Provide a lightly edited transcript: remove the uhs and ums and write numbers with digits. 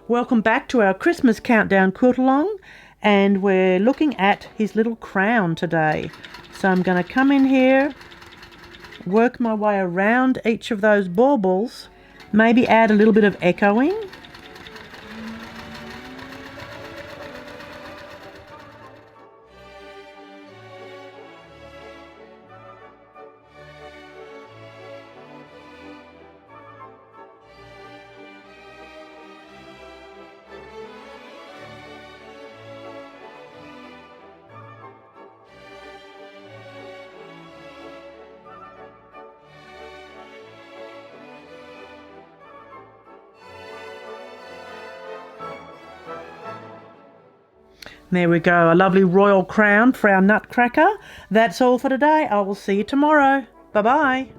Welcome back to our Christmas countdown quilt-along, and we're looking at his little crown today. So I'm going to come in here, work my way around each of those baubles, maybe add a little bit of echoing. There we go, a lovely royal crown for our Nutcracker. That's all for today. I will see you tomorrow. Bye-bye.